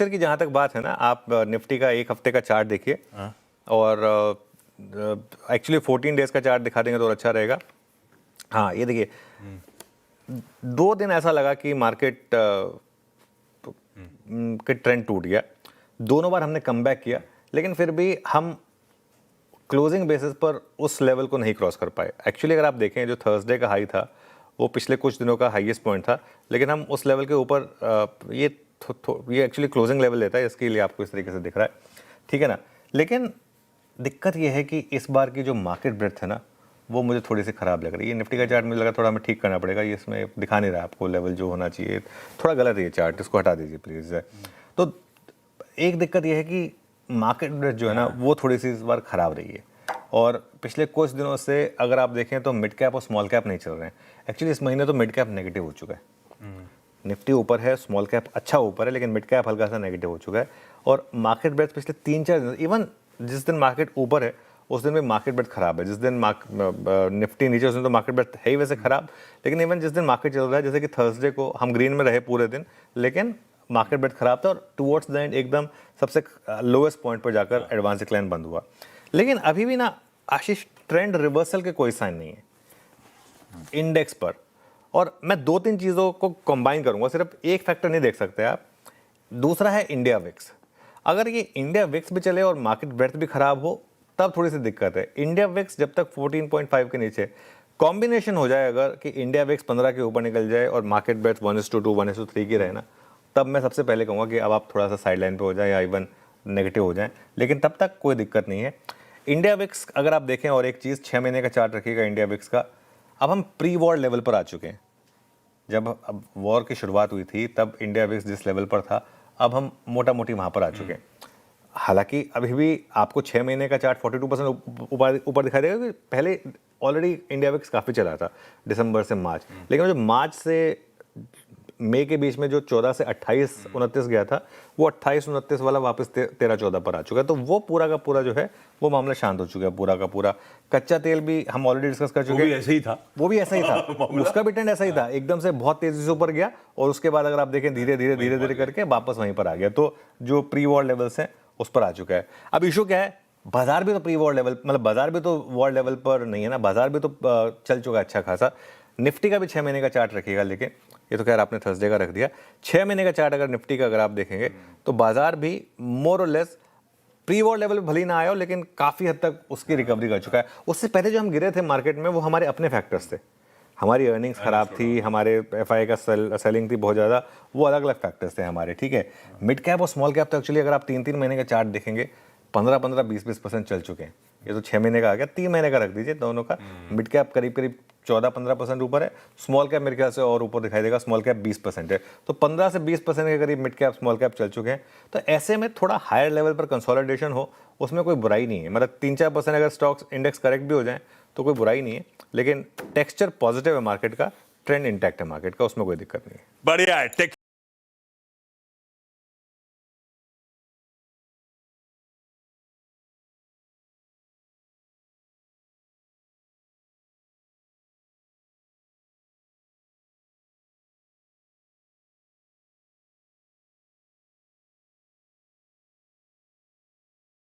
Texture की जहाँ तक बात है ना, आप निफ्टी का एक हफ्ते का चार्ट देखिए और एक्चुअली 14 डेज का चार्ट दिखा देंगे तो और अच्छा रहेगा। हाँ, ये देखिए 2 दिन ऐसा लगा कि मार्केट के ट्रेंड टूट गया, दोनों बार हमने कमबैक किया, लेकिन फिर भी हम क्लोजिंग बेसिस पर उस लेवल को नहीं क्रॉस कर पाए। एक्चुअली अगर आप देखें, जो थर्सडे का हाई था वो पिछले कुछ दिनों का हाईएस्ट पॉइंट था, लेकिन हम उस लेवल के ऊपर ये एक्चुअली क्लोजिंग लेवल लेता है, इसके लिए आपको इस तरीके से दिख रहा है, ठीक है ना। लेकिन दिक्कत ये है कि इस बार की जो मार्केट ब्रेड्थ है ना, वो मुझे थोड़ी सी ख़राब लग रही है। निफ्टी का चार्ट मुझे लगा थोड़ा हमें ठीक करना पड़ेगा, ये इसमें दिखा नहीं रहा आपको लेवल जो होना चाहिए, थोड़ा गलत है ये चार्ट, इसको हटा दीजिए प्लीज़। तो एक दिक्कत ये है कि मार्केट ब्रेड्थ जो है ना, वो थोड़ी सी इस बार ख़राब रही है, और पिछले कुछ दिनों से अगर आप देखें तो मिड कैप और स्मॉल कैप नहीं चल रहे हैं। एक्चुअली इस महीने तो मिड कैप नेगेटिव हो चुका है, निफ्टी ऊपर है, स्मॉल कैप अच्छा ऊपर है, लेकिन मिड कैप हल्का सा नेगेटिव हो चुका है। और मार्केट ब्रेड्थ पिछले 3-4 दिन, इवन जिस दिन मार्केट ऊपर है उस दिन में मार्केट ब्रेड्थ खराब है, जिस दिन निफ्टी नीचे उस दिन तो मार्केट ब्रेड्थ है ही वैसे खराब, लेकिन इवन जिस दिन मार्केट चल रहा है, जैसे कि थर्सडे को हम ग्रीन में रहे पूरे दिन, लेकिन मार्केट ब्रेड्थ खराब था और टुवर्ड्स द एंड एकदम सबसे लोएस्ट पॉइंट पर जाकर एडवांस डिक्लाइन बंद हुआ। लेकिन अभी भी ना आशीष, ट्रेंड रिवर्सल के कोई साइन नहीं है इंडेक्स पर। और मैं 2-3 चीज़ों को कंबाइन करूंगा, सिर्फ एक फैक्टर नहीं देख सकते आप। दूसरा है इंडिया विक्स। अगर ये इंडिया विक्स भी चले और मार्केट ब्रेड्थ भी खराब हो तब थोड़ी सी दिक्कत है। इंडिया विक्स जब तक 14.5 के नीचे कॉम्बिनेशन हो जाए, अगर कि इंडिया विक्स 15 के ऊपर निकल जाए और मार्केट ब्रेड्थ 1:2 1:3 की रहे ना, तब मैं सबसे पहले कहूँगा कि अब आप थोड़ा सा साइड लाइन पर हो जाए या इवन नेगेटिव हो जाए, लेकिन तब तक कोई दिक्कत नहीं है। इंडिया विक्स अगर आप देखें, और एक चीज़ 6 महीने का चार्ट रखिएगा इंडिया विक्स का, अब हम प्री वॉर लेवल पर आ चुके हैं। जब अब वॉर की शुरुआत हुई थी तब इंडिया विक्स जिस लेवल पर था, अब हम मोटा मोटी वहाँ पर आ चुके हैं। हालांकि अभी भी आपको 6 महीने का चार्ट 42% ऊपर दिखाई देगा, कि पहले ऑलरेडी इंडिया विक्स काफ़ी चला था दिसंबर से मार्च, लेकिन जो मार्च से मई के बीच में जो 14 से 28-29 गया था, वो 28-29 वाला वापस 13-14 पर आ चुका है। तो वो पूरा का पूरा जो है वो मामला शांत हो चुका है पूरा का पूरा। कच्चा तेल भी हम ऑलरेडी डिस्कस कर चुके हैं, ऐसे ही था, वो भी ऐसा ही था उसका भी ट्रेंड ऐसा ही था, एकदम से बहुत तेजी से ऊपर गया और उसके बाद अगर आप देखें धीरे धीरे करके वापस वहीं पर आ गया। तो जो प्री वॉर लेवल्स हैं उस पर आ चुका है। अब इशू क्या है, बाजार भी तो प्री वॉर लेवल, मतलब बाजार भी तो वॉर लेवल पर नहीं है ना, बाजार भी तो चल चुका है अच्छा खासा। निफ्टी का भी 6 महीने का चार्ट रखिएगा, लेकिन ये तो खैर आपने थर्सडे का रख दिया। 6 महीने का चार्ट अगर निफ्टी का अगर आप देखेंगे तो बाजार भी मोर और लेस प्री वॉर लेवल भले ही ना आया हो, लेकिन काफ़ी हद तक उसकी रिकवरी कर चुका है। उससे पहले जो हम गिरे थे मार्केट में वो हमारे अपने फैक्टर्स थे, हमारी अर्निंग्स खराब थी, हमारे एफआई का सेलिंग थी बहुत ज़्यादा, वो अलग अलग फैक्टर्स थे हमारे, ठीक है। मिड कैप और स्मॉल कैप तो एक्चुअली अगर आप 3-3 महीने का चार्ट देखेंगे 15-15, 20-20% चल चुके हैं। ये तो 6 महीने का आ गया, 3 महीने का रख दीजिए दोनों का। मिड कैप करीब करीब 14-15% ऊपर है, स्मॉल कैप मेरे ख्याल से और ऊपर दिखाई देगा, स्मॉल कैप 20% है। तो 15 से 20% के करीब मिड कैप स्मॉल कैप चल चुके हैं। तो ऐसे में थोड़ा हायर लेवल पर कंसोलिडेशन हो, उसमें कोई बुराई नहीं है। मतलब 3-4% अगर स्टॉक्स इंडेक्स करेक्ट भी हो जाए तो कोई बुराई नहीं है, लेकिन टेक्सचर पॉजिटिव है मार्केट का, ट्रेंड इंटैक्ट है मार्केट का, उसमें कोई दिक्कत नहीं है। बढ़िया है।